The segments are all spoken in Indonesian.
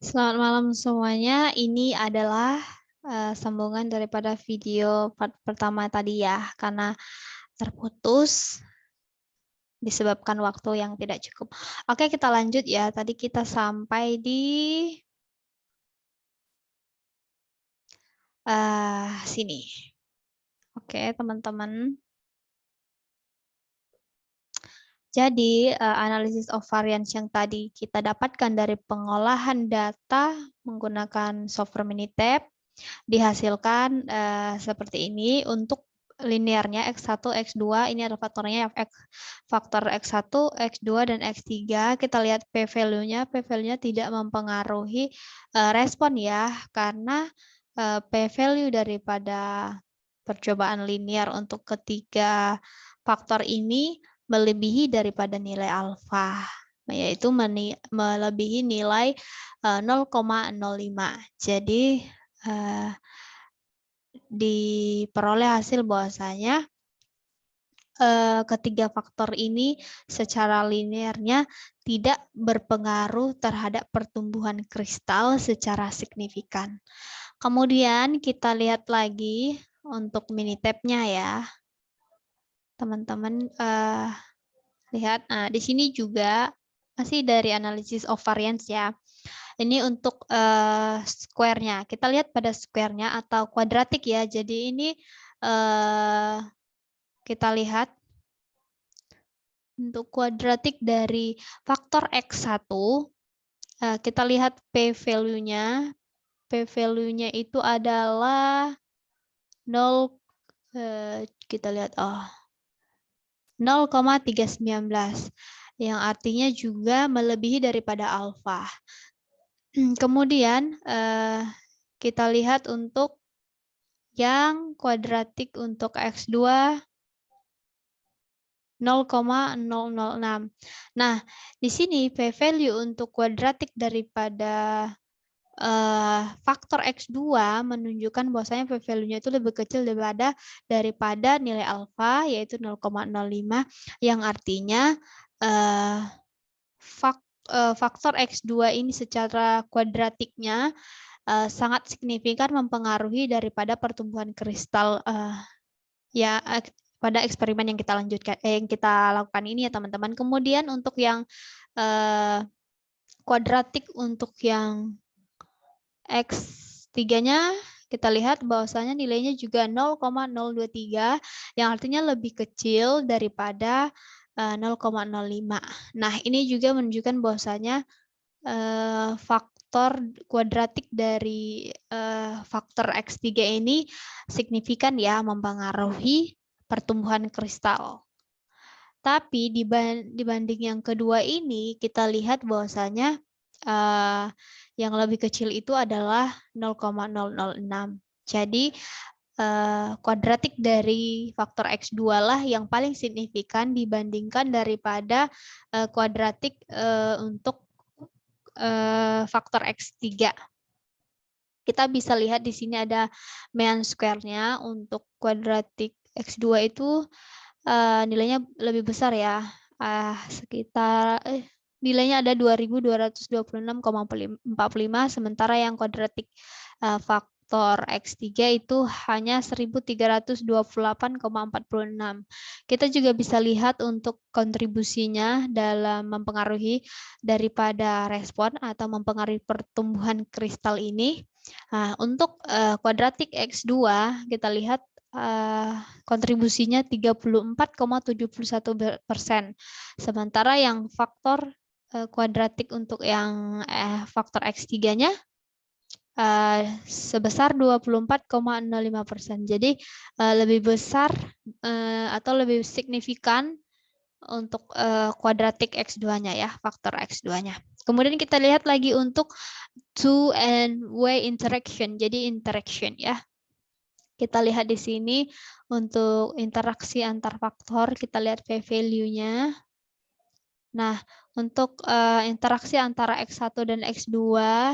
Selamat malam semuanya. Ini adalah sambungan daripada video part pertama tadi ya, karena terputus disebabkan waktu yang tidak cukup. Oke, kita lanjut ya. Tadi kita sampai di sini. Oke, teman-teman. Jadi, analisis of variance yang tadi kita dapatkan dari pengolahan data menggunakan software Minitab dihasilkan seperti ini untuk linearnya X1, X2, ini ada faktornya faktor X1, X2, dan X3. Kita lihat p-value-nya, p-value-nya tidak mempengaruhi respon ya, karena p-value daripada percobaan linear untuk ketiga faktor ini melebihi daripada nilai alfa, yaitu melebihi nilai 0,05. Jadi diperoleh hasil bahwasanya ketiga faktor ini secara linearnya tidak berpengaruh terhadap pertumbuhan kristal secara signifikan. Kemudian kita lihat lagi untuk Minitab-nya ya. Teman-teman lihat, nah di sini juga masih dari analisis of variance ya. Ini untuk square-nya. Kita lihat pada square-nya atau kuadratik ya. Jadi ini kita lihat untuk kuadratik dari faktor X1, kita lihat p-value-nya. P-value-nya itu adalah 0, kita lihat 0,319, yang artinya juga melebihi daripada alfa. Kemudian kita lihat untuk yang kuadratik untuk X2 0,006. Nah, di sini p-value untuk kuadratik daripada faktor X2 menunjukkan bahwasanya p-value-nya itu lebih kecil daripada nilai alfa, yaitu 0,05, yang artinya faktor X2 ini secara kuadratiknya sangat signifikan mempengaruhi daripada pertumbuhan kristal ya pada eksperimen yang kita lakukan ini ya teman-teman. Kemudian untuk yang kuadratik untuk yang X3-nya kita lihat bahwasanya nilainya juga 0,023, yang artinya lebih kecil daripada 0,05. Nah, ini juga menunjukkan bahwasanya faktor kuadratik dari faktor X3 ini signifikan ya mempengaruhi pertumbuhan kristal. Tapi dibanding yang kedua ini, kita lihat bahwasanya yang lebih kecil itu adalah 0,006. Jadi kuadratik dari faktor X2 lah yang paling signifikan dibandingkan daripada kuadratik untuk faktor X3. Kita bisa lihat di sini ada mean square-nya untuk kuadratik X2 itu nilainya lebih besar ya, sekitar nilainya ada 2226,45, sementara yang kuadratik faktor X3 itu hanya 1328,46. Kita juga bisa lihat untuk kontribusinya dalam mempengaruhi daripada respon atau mempengaruhi pertumbuhan kristal ini. Nah, untuk kuadratik X2 kita lihat kontribusinya 34,71%. Sementara yang faktor kuadratik untuk yang faktor X3-nya sebesar 24,05%. Jadi lebih besar atau lebih signifikan untuk kuadratik X2-nya ya, faktor X2-nya. Kemudian kita lihat lagi untuk two and way interaction. Jadi interaction ya. Kita lihat di sini untuk interaksi antar faktor, kita lihat p-value-nya. Nah, untuk interaksi antara X1 dan X2,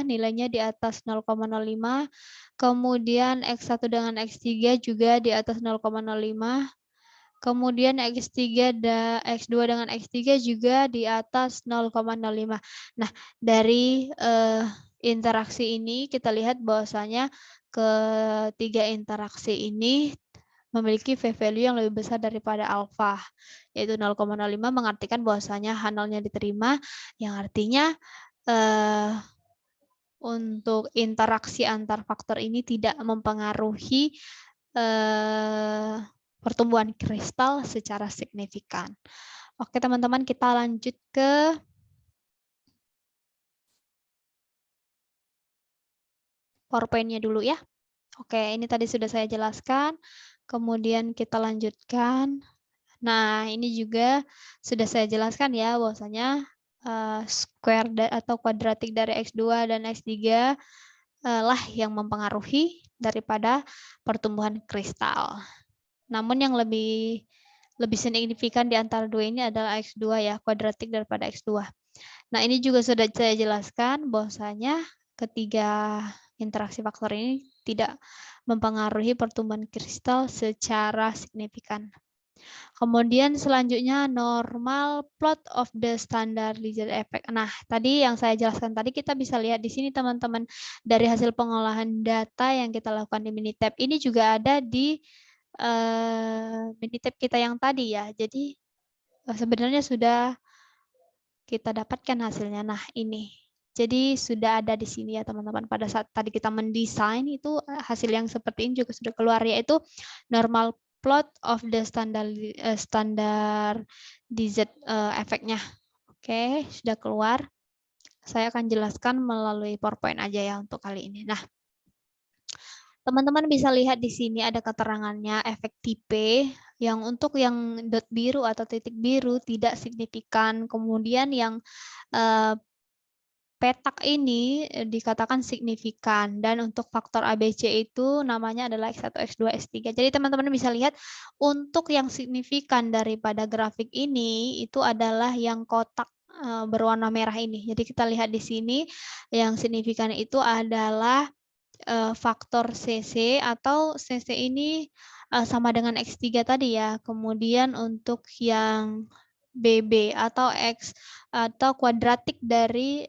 nilainya di atas 0,05. Kemudian X1 dengan X3 juga di atas 0,05. Kemudian X2 dengan X3 juga di atas 0,05. Nah, dari interaksi ini kita lihat bahwasanya ketiga interaksi ini memiliki p-value yang lebih besar daripada alfa, yaitu 0,05 mengartikan bahwasanya H0-nya diterima, yang artinya untuk interaksi antar faktor ini tidak mempengaruhi pertumbuhan kristal secara signifikan. Oke teman-teman, kita lanjut ke PowerPoint-nya dulu ya. Oke, ini tadi sudah saya jelaskan. Kemudian kita lanjutkan. Nah, ini juga sudah saya jelaskan ya, bahwasanya square atau kuadratik dari X2 dan X3 lah yang mempengaruhi daripada pertumbuhan kristal. Namun yang lebih signifikan di antara dua ini adalah X2 ya, kuadratik daripada X2. Nah, ini juga sudah saya jelaskan bahwasanya ketiga interaksi faktor ini tidak mempengaruhi pertumbuhan kristal secara signifikan. Kemudian selanjutnya normal plot of the standardized effect. Nah, tadi yang saya jelaskan tadi kita bisa lihat di sini teman-teman dari hasil pengolahan data yang kita lakukan di Minitab. Ini juga ada di Minitab kita yang tadi ya. Jadi sebenarnya sudah kita dapatkan hasilnya. Nah, ini. Jadi sudah ada di sini ya teman-teman. Pada saat tadi kita mendesain itu hasil yang seperti ini juga sudah keluar, yaitu normal plot of the standardized efeknya. Oke, sudah keluar. Saya akan jelaskan melalui PowerPoint aja ya untuk kali ini. Nah, teman-teman bisa lihat di sini ada keterangannya efek tipe yang untuk yang dot biru atau titik biru tidak signifikan. Kemudian yang petak ini dikatakan signifikan, dan untuk faktor ABC itu namanya adalah X1, X2, X3. Jadi teman-teman bisa lihat untuk yang signifikan daripada grafik ini itu adalah yang kotak berwarna merah ini. Jadi kita lihat di sini yang signifikan itu adalah faktor CC, atau CC ini sama dengan X3 tadi ya. Kemudian untuk yang BB atau X atau kuadratik dari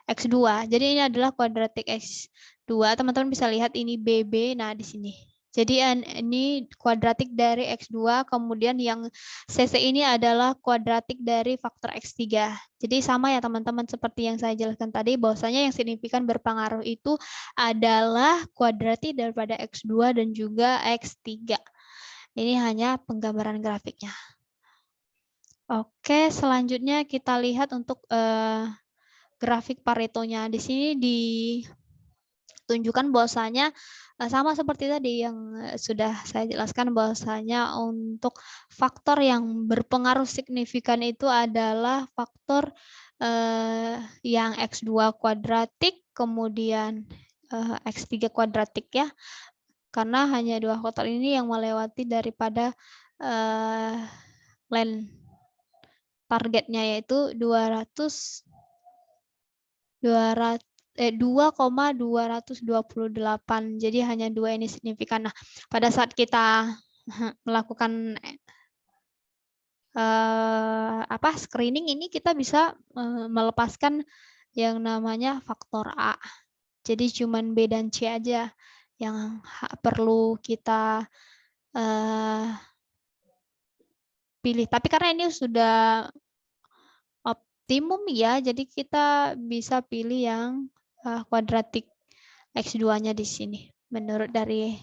X2. Jadi ini adalah kuadratik X2. Teman-teman bisa lihat ini BB, nah di sini. Jadi ini kuadratik dari X2, kemudian yang CC ini adalah kuadratik dari faktor X3. Jadi sama ya teman-teman seperti yang saya jelaskan tadi, bahwasanya yang signifikan berpengaruh itu adalah kuadratik daripada X2 dan juga X3. Ini hanya penggambaran grafiknya. Oke, selanjutnya kita lihat untuk grafik Paretonya. Di sini ditunjukkan bahwasanya sama seperti tadi yang sudah saya jelaskan, bahwasanya untuk faktor yang berpengaruh signifikan itu adalah faktor yang X2 kuadratik, kemudian X3 kuadratik ya. Karena hanya dua faktor ini yang melewati daripada line targetnya, yaitu 2,228. Jadi hanya dua ini signifikan. Nah, pada saat kita melakukan screening ini, kita bisa melepaskan yang namanya faktor A. Jadi cuman B dan C aja yang perlu kita pilih. Tapi karena ini sudah optimum ya, jadi kita bisa pilih yang kuadratik X2-nya di sini menurut dari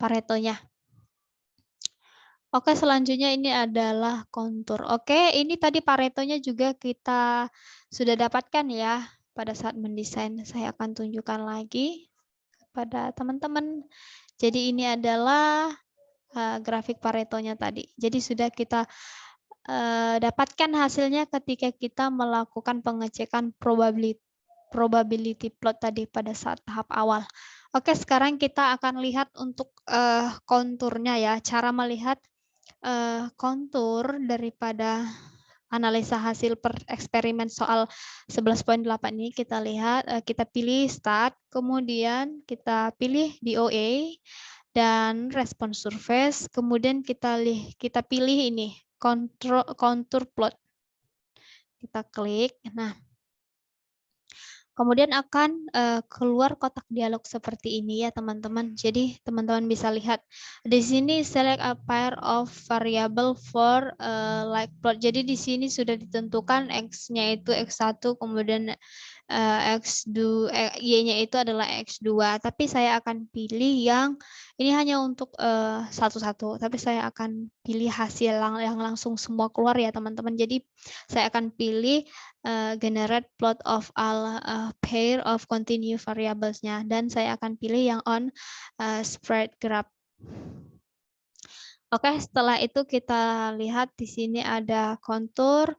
Paretonya. Oke, selanjutnya ini adalah kontur. Oke, ini tadi Paretonya juga kita sudah dapatkan ya pada saat mendesain. Saya akan tunjukkan lagi kepada teman-teman. Jadi ini adalah grafik Paretonya tadi. Jadi sudah kita dapatkan hasilnya ketika kita melakukan pengecekan probability plot tadi pada saat tahap awal. Oke, sekarang kita akan lihat untuk konturnya ya, cara melihat kontur daripada analisa hasil per eksperimen soal 11.8 ini. Kita lihat, kita pilih start, kemudian kita pilih DOA dan response surface, kemudian kita pilih ini contour plot. Kita klik. Nah, Kemudian akan keluar kotak dialog seperti ini ya teman-teman. Jadi teman-teman bisa lihat di sini select a pair of variable for like plot. Jadi di sini sudah ditentukan x-nya itu x1, kemudian X2, Y-nya itu adalah X2. Tapi saya akan pilih yang ini hanya untuk satu-satu. Tapi saya akan pilih hasil yang langsung semua keluar ya teman-teman. Jadi saya akan pilih generate plot of all pair of continuous variables-nya. Dan saya akan pilih yang on spread graph. Oke, setelah itu kita lihat di sini ada kontur.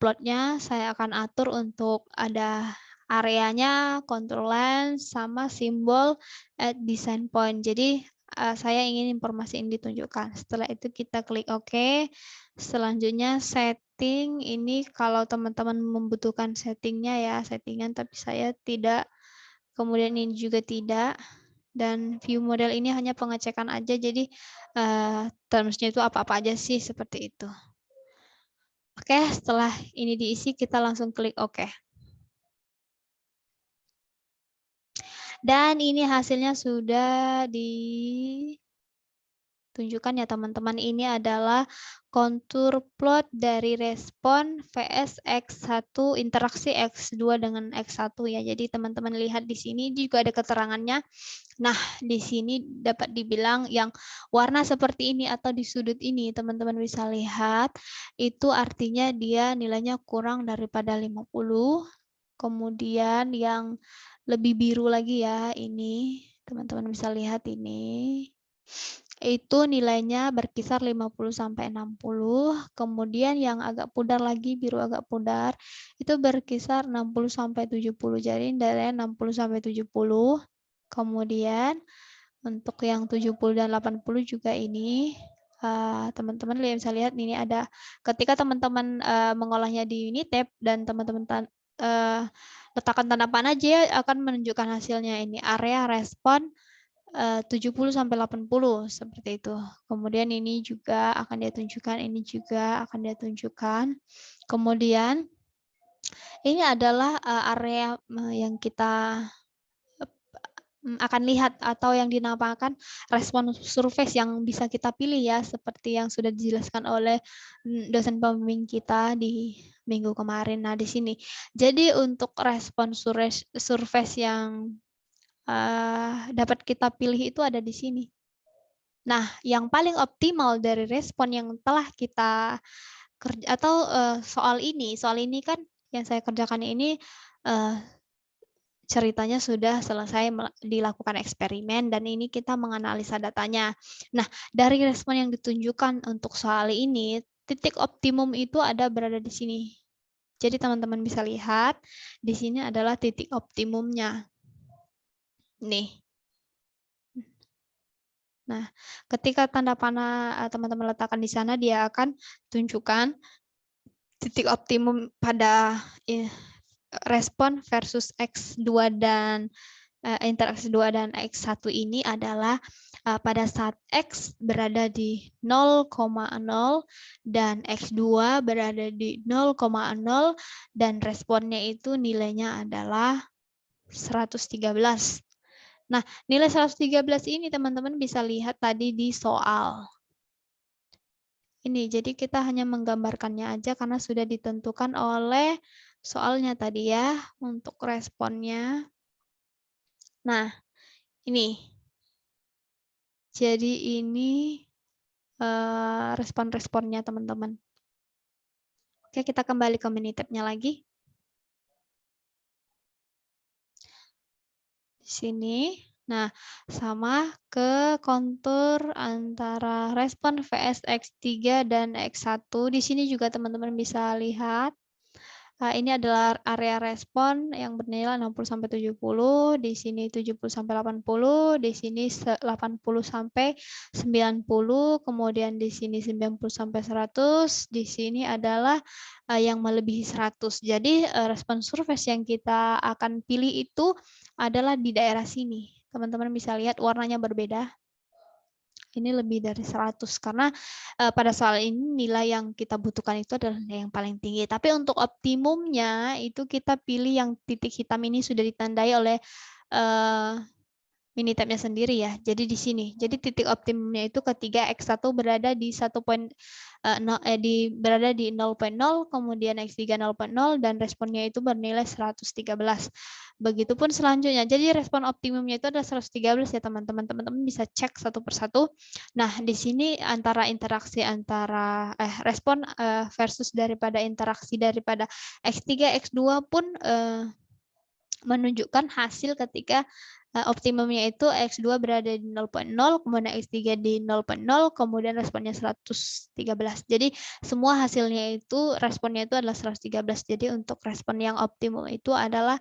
Plotnya saya akan atur untuk ada areanya, control line, sama simbol at design point. Jadi saya ingin informasi ini ditunjukkan. Setelah itu kita klik OK. Selanjutnya setting, ini kalau teman-teman membutuhkan settingnya ya, settingan, tapi saya tidak. Kemudian ini juga tidak. Dan view model ini hanya pengecekan aja, jadi termsnya itu apa-apa aja sih, seperti itu. Oke, setelah ini diisi, kita langsung klik OK. Dan ini hasilnya sudah ditunjukkan ya teman-teman. Ini adalah kontur plot dari respon VS X1, interaksi X2 dengan X1 ya. Jadi teman-teman lihat di sini juga ada keterangannya. Nah, di sini dapat dibilang yang warna seperti ini atau di sudut ini, teman-teman bisa lihat, itu artinya dia nilainya kurang daripada 50. Kemudian yang lebih biru lagi ya, ini teman-teman bisa lihat ini. Itu nilainya berkisar 50 sampai 60. Kemudian yang agak pudar lagi, biru agak pudar, itu berkisar 60 sampai 70. Jadi nilainya 60 sampai 70. Kemudian untuk yang 70 dan 80 juga ini teman-teman bisa lihat ini ada ketika teman-teman mengolahnya di Unitab dan teman-teman letakkan tanda panah, dia akan menunjukkan hasilnya ini area respon 70 sampai 80 seperti itu. Kemudian ini juga akan dia tunjukkan, ini juga akan dia tunjukkan. Kemudian ini adalah area yang kita akan lihat atau yang dinamakan respon survei yang bisa kita pilih ya, seperti yang sudah dijelaskan oleh dosen pembimbing kita di minggu kemarin. Nah, di sini. Jadi untuk respon survei yang dapat kita pilih itu ada di sini. Nah, yang paling optimal dari respon yang telah kita kerja atau soal ini kan yang saya kerjakan ini ceritanya sudah selesai dilakukan eksperimen dan ini kita menganalisa datanya. Nah, dari respon yang ditunjukkan untuk soal ini, titik optimum itu ada berada di sini. Jadi teman-teman bisa lihat, di sini adalah titik optimumnya. Nih. Nah, ketika tanda panah teman-teman letakkan di sana, dia akan tunjukkan titik optimum pada respon versus X2 dan interaksi 2 dan X1 ini adalah pada saat X berada di 0,0 dan X2 berada di 0,0 dan responnya itu nilainya adalah 113. Nah, nilai 113 ini teman-teman bisa lihat tadi di soal. Ini, jadi kita hanya menggambarkannya aja karena sudah ditentukan oleh soalnya tadi ya untuk responnya. Nah, ini. Jadi ini respon-responnya teman-teman. Oke, kita kembali ke Minitab-nya lagi. Di sini. Nah, sama ke kontur antara respon VS X3 dan X1. Di sini juga teman-teman bisa lihat. Ini adalah area respon yang bernilai 60 sampai 70, di sini 70 sampai 80, di sini 80 sampai 90, kemudian di sini 90 sampai 100, di sini adalah yang melebihi 100. Jadi respon survei yang kita akan pilih itu adalah di daerah sini. Teman-teman bisa lihat warnanya berbeda. ini lebih dari 100 karena pada soal ini nilai yang kita butuhkan itu adalah nilai yang paling tinggi. Tapi untuk optimumnya itu kita pilih yang titik hitam ini sudah ditandai oleh Minitab-nya sendiri ya. Jadi di sini. Jadi titik optimumnya itu ketika X1 berada di 1 berada di 0.0, kemudian X3 0.0 dan responnya itu bernilai 113. Begitupun selanjutnya. Jadi respon optimumnya itu adalah 113 ya teman-teman. Teman-teman bisa cek satu persatu. Nah, di sini antara interaksi antara respon versus daripada interaksi daripada X3 X2 pun menunjukkan hasil ketika optimumnya itu X2 berada di 0.0, kemudian X3 di 0.0, kemudian responnya 113. Jadi semua hasilnya itu, responnya itu adalah 113. Jadi untuk respon yang optimum itu adalah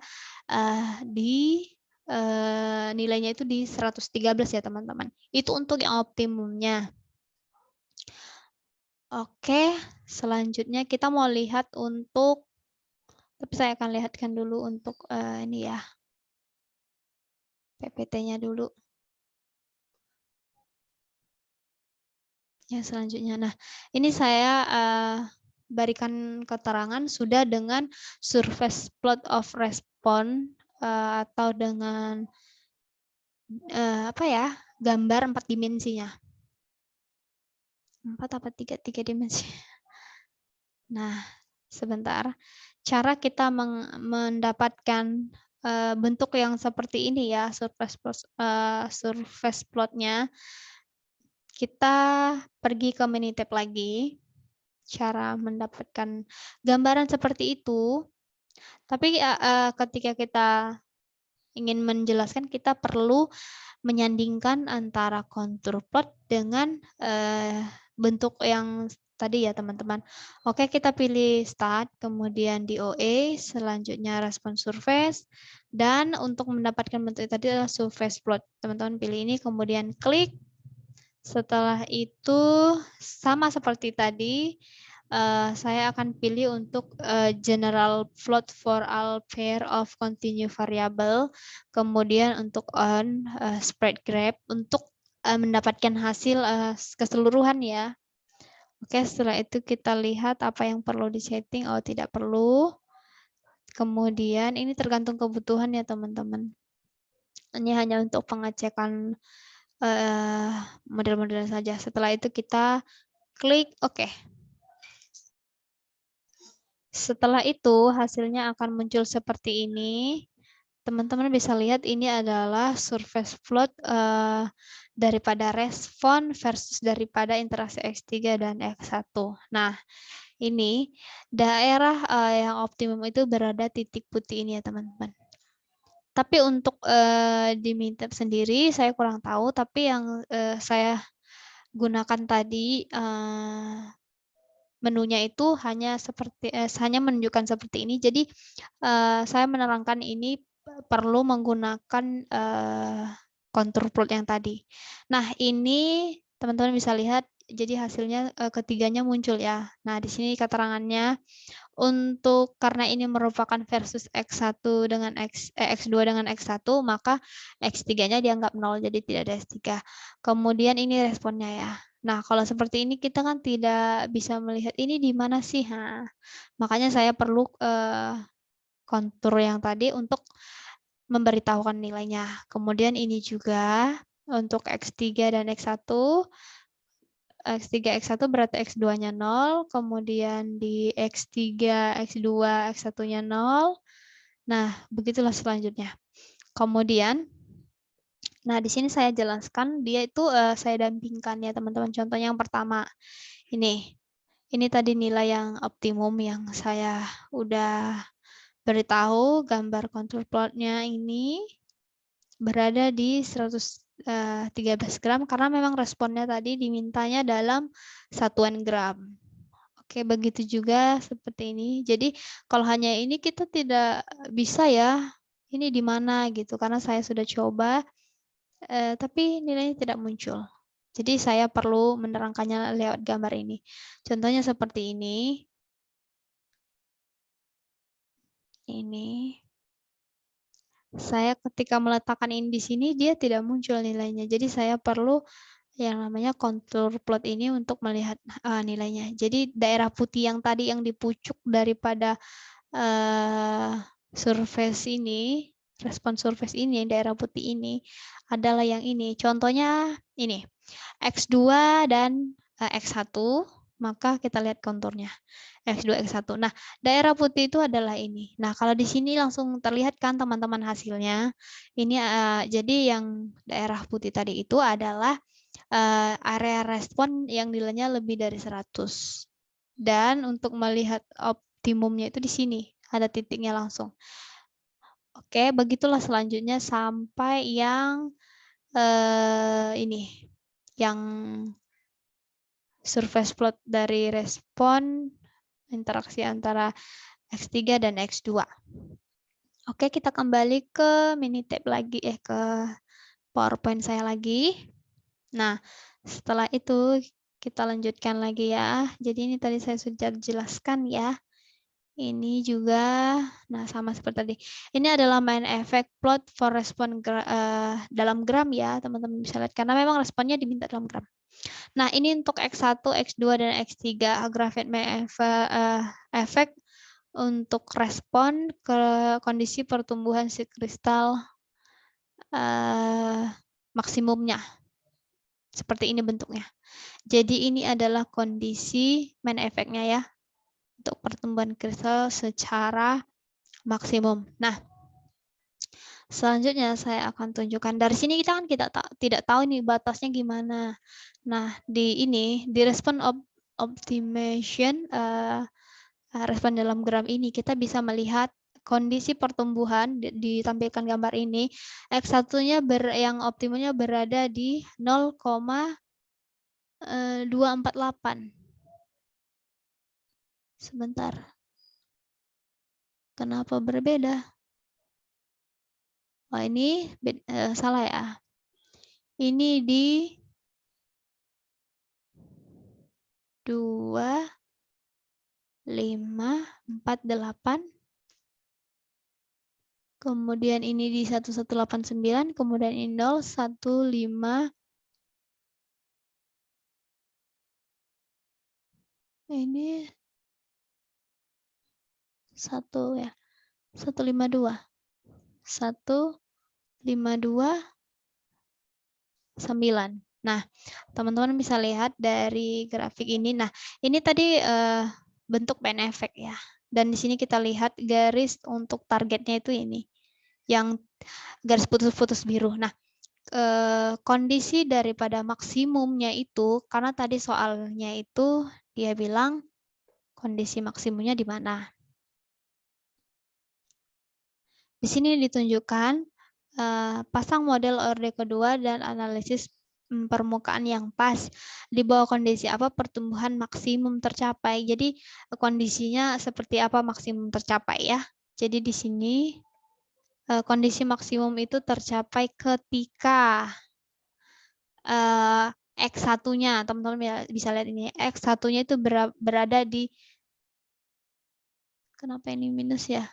nilainya itu di 113 ya teman-teman. Itu untuk yang optimumnya. Oke, selanjutnya kita mau lihat untuk, tapi saya akan lihatkan dulu untuk ini ya. PPT-nya dulu. Ya, selanjutnya. Nah, ini saya berikan keterangan sudah dengan surface plot of response atau dengan apa ya? Gambar 4 dimensinya. 4 apa 3 dimensi. Nah, sebentar. Cara kita mendapatkan bentuk yang seperti ini ya, surface plot-nya. Kita pergi ke Minitab lagi. Cara mendapatkan gambaran seperti itu. Tapi ketika kita ingin menjelaskan, kita perlu menyandingkan antara kontur plot dengan bentuk yang tadi ya teman-teman. Oke, kita pilih start, kemudian DOA, selanjutnya respon surface, dan untuk mendapatkan bentuk tadi adalah surface plot. Teman-teman pilih ini, kemudian klik. Setelah itu sama seperti tadi, saya akan pilih untuk general plot for all pair of continue variable, kemudian untuk on spread graph untuk mendapatkan hasil keseluruhan ya. Oke, setelah itu kita lihat apa yang perlu disetting, oh tidak perlu. Kemudian ini tergantung kebutuhan ya teman-teman. Ini hanya untuk pengecekan model-model saja. Setelah itu kita klik OK. Setelah itu hasilnya akan muncul seperti ini. Teman-teman bisa lihat ini adalah surface plot daripada respon versus daripada interaksi X3 dan X1. Nah, ini daerah yang optimum itu berada titik putih ini ya teman-teman. Tapi untuk di Minitab sendiri saya kurang tahu, tapi yang saya gunakan tadi menunya itu hanya menunjukkan seperti ini. Jadi saya menerangkan ini perlu menggunakan kontur plot yang tadi. Nah, ini teman-teman bisa lihat jadi hasilnya ketiganya muncul ya. Nah, di sini keterangannya untuk karena ini merupakan versus X1 dengan X2 dengan X1, maka X3-nya dianggap 0 jadi tidak ada X3. Kemudian ini responnya ya. Nah, kalau seperti ini kita kan tidak bisa melihat ini di mana sih. Nah, makanya saya perlu kontur yang tadi untuk memberitahukan nilainya. Kemudian ini juga untuk X3 dan X1. X3, X1 berarti X2-nya 0, kemudian di X3, X2, X1-nya 0. Nah, begitulah selanjutnya. Kemudian, nah di sini saya jelaskan, dia itu saya dampingkan ya teman-teman. Contohnya yang pertama, ini tadi nilai yang optimum yang saya udah beritahu, gambar contour plot-nya ini berada di 113 gram karena memang responnya tadi dimintanya dalam satuan gram. Oke, begitu juga seperti ini. Jadi kalau hanya ini kita tidak bisa ya, ini di mana gitu karena saya sudah coba tapi nilainya tidak muncul. Jadi saya perlu menerangkannya lewat gambar ini. Contohnya seperti ini. Ini. Saya ketika meletakkan ini di sini dia tidak muncul nilainya. Jadi saya perlu yang namanya kontur plot ini untuk melihat nilainya. Jadi daerah putih yang tadi yang di pucuk daripada surface ini, respon surface ini, daerah putih ini adalah yang ini. Contohnya ini, X2 dan X1, maka kita lihat konturnya. X2, X1. Nah, daerah putih itu adalah ini. Nah, kalau di sini langsung terlihat kan teman-teman hasilnya. Ini jadi yang daerah putih tadi itu adalah area respon yang nilainya lebih dari 100. Dan untuk melihat optimumnya itu di sini. Ada titiknya langsung. Oke, begitulah selanjutnya sampai yang ini. Yang surface plot dari respon interaksi antara X3 dan X2. Oke, kita kembali ke Minitab lagi, ke PowerPoint saya lagi. Nah, setelah itu kita lanjutkan lagi ya. Jadi ini tadi saya sudah jelaskan ya. Ini juga, nah sama seperti tadi. Ini adalah main effect plot for respon dalam gram ya, teman-teman bisa lihat. Karena memang responnya diminta dalam gram. Nah, ini untuk X1, X2, dan X3. Graphite main effect untuk respon ke kondisi pertumbuhan si kristal maksimumnya. Seperti ini bentuknya. Jadi ini adalah kondisi main effect-nya ya. Untuk pertumbuhan kristal secara maksimum. Nah, selanjutnya saya akan tunjukkan. Dari sini kita kan tidak tahu nih batasnya gimana. Nah, di respon optimization, respon dalam gram ini, kita bisa melihat kondisi pertumbuhan ditampilkan gambar ini. X1-nya yang optimumnya berada di 0,248. Sebentar. Kenapa berbeda? Oh, ini salah ya. Ini di 2,548. Kemudian ini di 1189, kemudian ini 0,15. Ini 1 ya. 152. 1,529. Nah, teman-teman bisa lihat dari grafik ini. Nah, ini tadi bentuk main effect ya. Dan di sini kita lihat garis untuk targetnya itu ini. Yang garis putus-putus biru. Nah, kondisi daripada maksimumnya itu, karena tadi soalnya itu dia bilang kondisi maksimumnya di mana. Di sini ditunjukkan pasang model orde kedua dan analisis permukaan yang pas di bawah kondisi apa pertumbuhan maksimum tercapai. Jadi kondisinya seperti apa maksimum tercapai ya. Jadi di sini kondisi maksimum itu tercapai ketika X1-nya, teman-teman bisa lihat ini, X1-nya itu berada di, kenapa ini minus ya?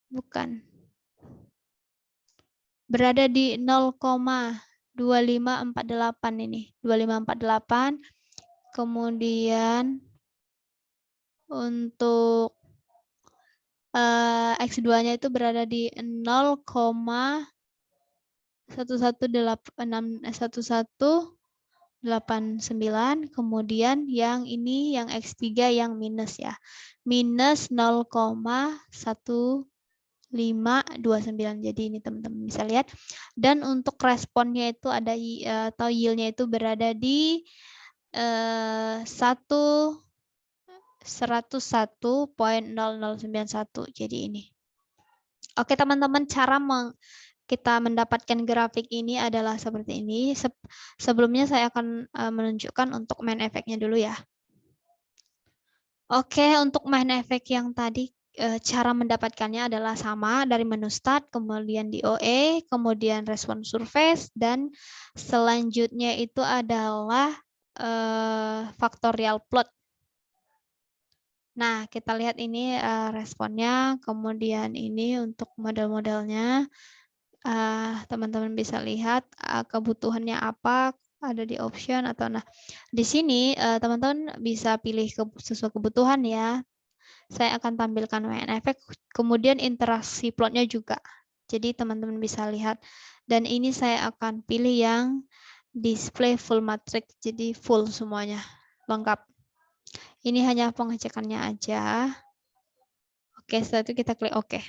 Bukan. Berada di 0,2548 ini, 2548. Kemudian untuk X2-nya itu berada di 0,1189, kemudian yang ini yang X3 yang minus ya. Minus 0,1529. Jadi ini teman-teman bisa lihat. Dan untuk responnya itu ada atau yield-nya itu berada di 101.0091. Jadi ini. Oke teman-teman, cara kita mendapatkan grafik ini adalah seperti ini. Sebelumnya saya akan menunjukkan untuk main effect-nya dulu ya. Oke, untuk main effect yang tadi cara mendapatkannya adalah sama dari menu start, kemudian di OE, kemudian respon surface, dan selanjutnya itu adalah factorial plot. Nah, kita lihat ini responnya, kemudian ini untuk model-modelnya teman-teman bisa lihat kebutuhannya apa, ada di option atau nah di sini teman-teman bisa pilih sesuai kebutuhan ya. Saya akan tampilkan main effect, kemudian interaksi plotnya juga. Jadi teman-teman bisa lihat. Dan ini saya akan pilih yang display full matrix, jadi full semuanya, lengkap. Ini hanya pengecekannya aja. Oke, setelah itu kita klik OK.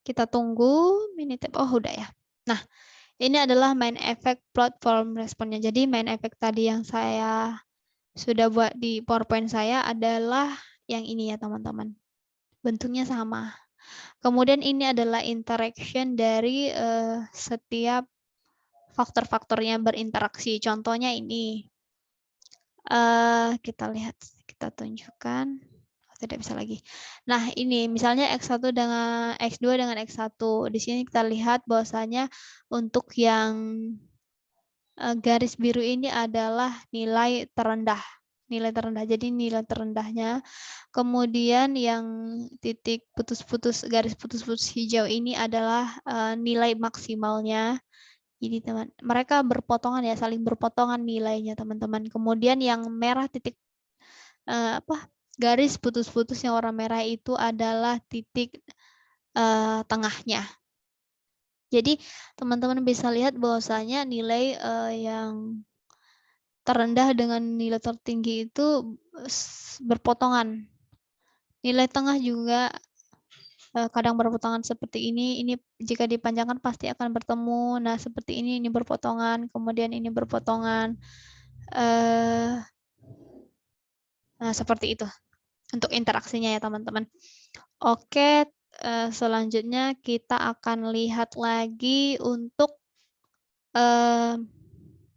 Kita tunggu Minitab. Oh, udah ya. Nah, ini adalah main effect platform responnya. Jadi main effect tadi yang saya sudah buat di PowerPoint saya adalah yang ini ya, teman-teman. Bentuknya sama. Kemudian ini adalah interaction dari setiap faktor-faktor yang berinteraksi. Contohnya ini. Kita lihat, kita tunjukkan. Tidak bisa lagi. Nah, ini misalnya X1 dengan X2 dengan X1. Di sini kita lihat bahwasanya untuk yang garis biru ini adalah nilai terendah. Nilai terendah. Jadi nilai terendahnya. Kemudian yang titik putus-putus, garis putus-putus hijau ini adalah nilai maksimalnya. Jadi teman, mereka berpotongan ya, saling berpotongan nilainya teman-teman. Kemudian yang merah titik garis putus-putus yang warna merah itu adalah titik tengahnya. Jadi teman-teman bisa lihat bahwasanya nilai yang terendah dengan nilai tertinggi itu berpotongan. Nilai tengah juga kadang berpotongan seperti ini. Ini jika dipanjangkan pasti akan bertemu. Nah, seperti ini berpotongan, kemudian ini berpotongan. Nah, seperti itu untuk interaksinya ya, teman-teman. Oke, selanjutnya kita akan lihat lagi untuk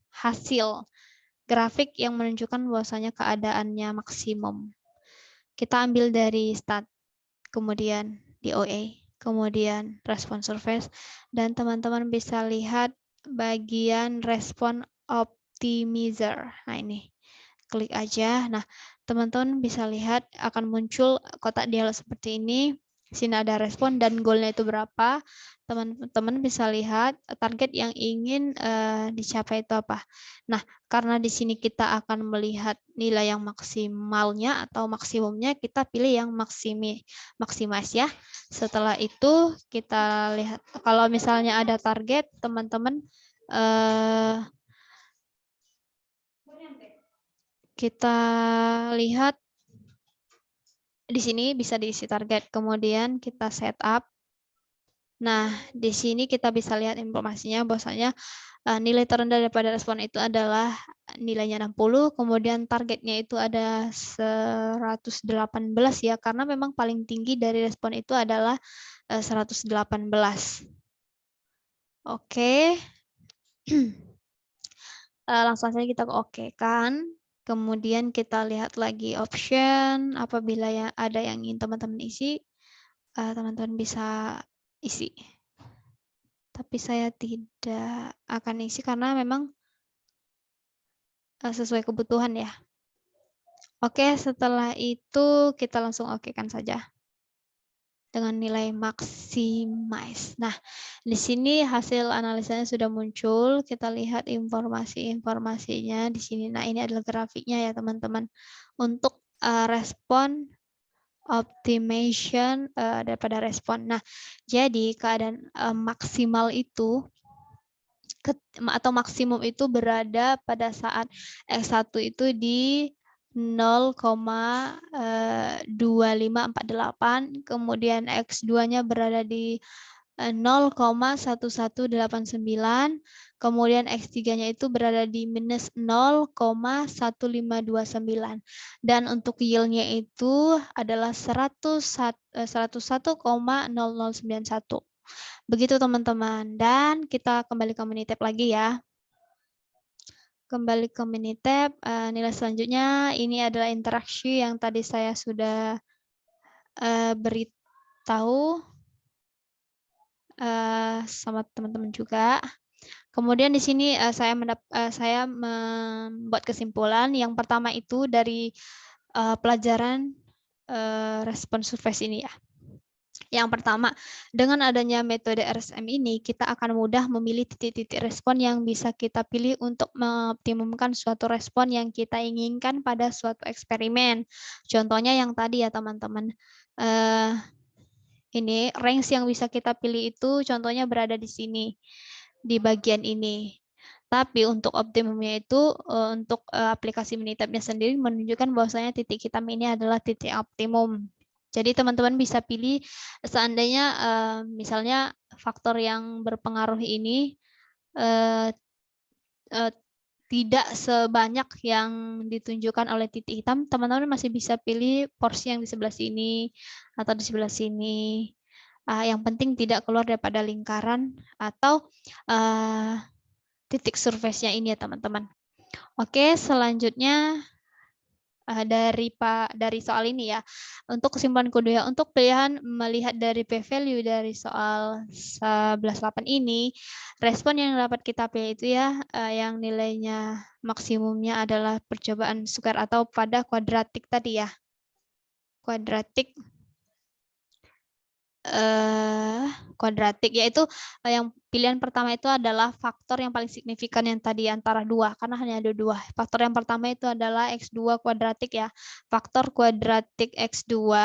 hasil grafik yang menunjukkan bahwasanya keadaannya maksimum. Kita ambil dari stat, kemudian DOA, kemudian respon surface, dan teman-teman bisa lihat bagian respon optimizer. Nah, ini klik aja. Nah, teman-teman bisa lihat akan muncul kotak dialog seperti ini. Di sini ada respon dan goalnya itu berapa. Teman-teman bisa lihat target yang ingin dicapai itu apa. Nah, karena di sini kita akan melihat nilai yang maksimalnya atau maksimumnya, kita pilih yang maksimis ya. Setelah itu kita lihat kalau misalnya ada target, teman-teman kita lihat di sini bisa diisi target, kemudian kita setup. Nah, di sini kita bisa lihat informasinya bahwasanya nilai terendah daripada respon itu adalah nilainya 60, kemudian targetnya itu ada 118 ya, karena memang paling tinggi dari respon itu adalah 118. Oke. Langsung saja kita oke kan. Kemudian kita lihat lagi option, apabila ada yang ingin teman-teman isi, teman-teman bisa isi. Tapi saya tidak akan isi karena memang sesuai kebutuhan ya. Oke, setelah itu kita langsung oke kan saja dengan nilai maximize. Nah, di sini hasil analisanya sudah muncul. Kita lihat informasi-informasinya di sini. Nah, ini adalah grafiknya ya, teman-teman. Untuk respon optimization daripada respon. Nah, jadi keadaan maksimal itu atau maksimum itu berada pada saat X1 itu di 0,2548, kemudian X2-nya berada di 0,1189, kemudian X3-nya itu berada di minus 0,1529. Dan untuk yield-nya itu adalah 101,0091. Begitu teman-teman. Dan kita kembali ke Minitab lagi ya. Kembali ke Minitab, nilai selanjutnya ini adalah interaksi yang tadi saya sudah beritahu sama teman-teman juga. Kemudian di sini saya membuat kesimpulan. Yang pertama itu dari pelajaran respon survei ini ya. Yang pertama, dengan adanya metode RSM ini, kita akan mudah memilih titik-titik respon yang bisa kita pilih untuk mengoptimumkan suatu respon yang kita inginkan pada suatu eksperimen. Contohnya yang tadi ya teman-teman. Ini range yang bisa kita pilih itu contohnya berada di sini, di bagian ini. Tapi untuk optimumnya itu untuk aplikasi Minitab-nya sendiri menunjukkan bahwasanya titik hitam ini adalah titik optimum. Jadi teman-teman bisa pilih seandainya misalnya faktor yang berpengaruh ini tidak sebanyak yang ditunjukkan oleh titik hitam, teman-teman masih bisa pilih porsi yang di sebelah sini atau di sebelah sini. Yang penting tidak keluar daripada lingkaran atau titik surface-nya ini ya teman-teman. Oke, selanjutnya dari soal ini ya. Untuk kesimpulan kedua, untuk pilihan melihat dari p-value dari soal 11.8 ini, respon yang dapat kita pilih itu ya, yang nilainya maksimumnya adalah percobaan square atau pada kuadratik tadi ya. Kuadratik yaitu yang pilihan pertama itu adalah faktor yang paling signifikan yang tadi antara dua karena hanya ada dua. Faktor yang pertama itu adalah X2 kuadratik ya. Faktor kuadratik X2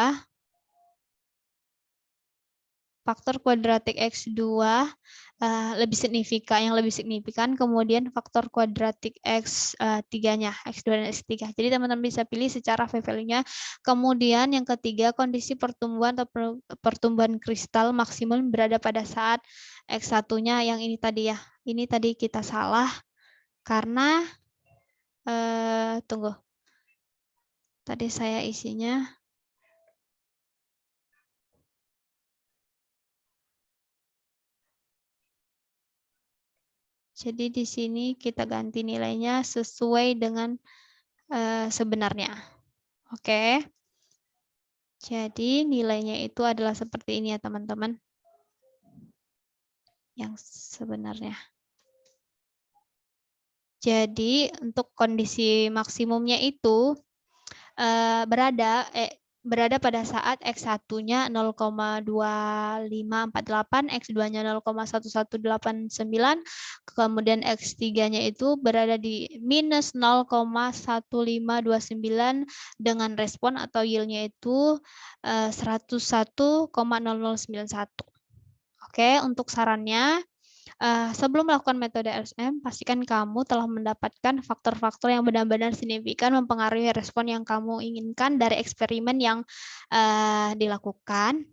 X2 lebih signifikan, kemudian faktor kuadratik X3-nya, X2 dan X3. Jadi teman-teman bisa pilih secara p-value-nya. Kemudian yang ketiga, kondisi pertumbuhan atau pertumbuhan kristal maksimum berada pada saat X1-nya yang ini tadi ya. Ini tadi kita salah karena tunggu. Tadi saya isinya jadi di sini kita ganti nilainya sesuai dengan sebenarnya. Oke. Jadi nilainya itu adalah seperti ini ya teman-teman. Yang sebenarnya. Jadi untuk kondisi maksimumnya itu berada pada saat X1-nya 0,2548, X2-nya 0,1189, kemudian X3-nya itu berada di minus 0,1529 dengan respon atau yield-nya itu 101,0091. Oke, untuk sarannya, sebelum melakukan metode RSM, pastikan kamu telah mendapatkan faktor-faktor yang benar-benar signifikan mempengaruhi respon yang kamu inginkan dari eksperimen yang dilakukan.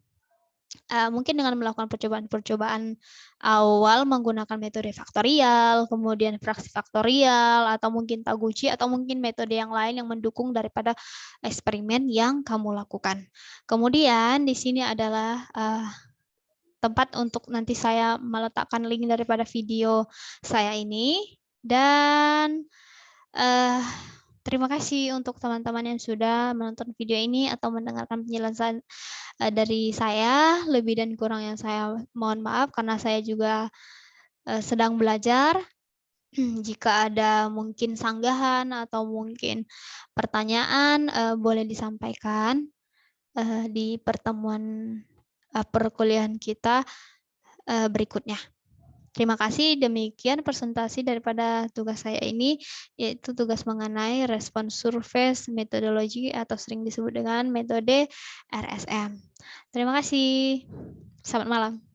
Mungkin dengan melakukan percobaan-percobaan awal menggunakan metode faktorial, kemudian fraksi faktorial, atau mungkin Taguchi, atau mungkin metode yang lain yang mendukung daripada eksperimen yang kamu lakukan. Kemudian di sini adalah tempat untuk nanti saya meletakkan link daripada video saya ini. Dan terima kasih untuk teman-teman yang sudah menonton video ini atau mendengarkan penjelasan dari saya. Lebih dan kurang yang saya mohon maaf karena saya juga sedang belajar. Jika ada mungkin sanggahan atau mungkin pertanyaan, boleh disampaikan di pertemuan perkuliahan kita berikutnya. Terima kasih. Demikian presentasi daripada tugas saya ini, yaitu tugas mengenai respon surface metodologi atau sering disebut dengan metode RSM. Terima kasih. Selamat malam.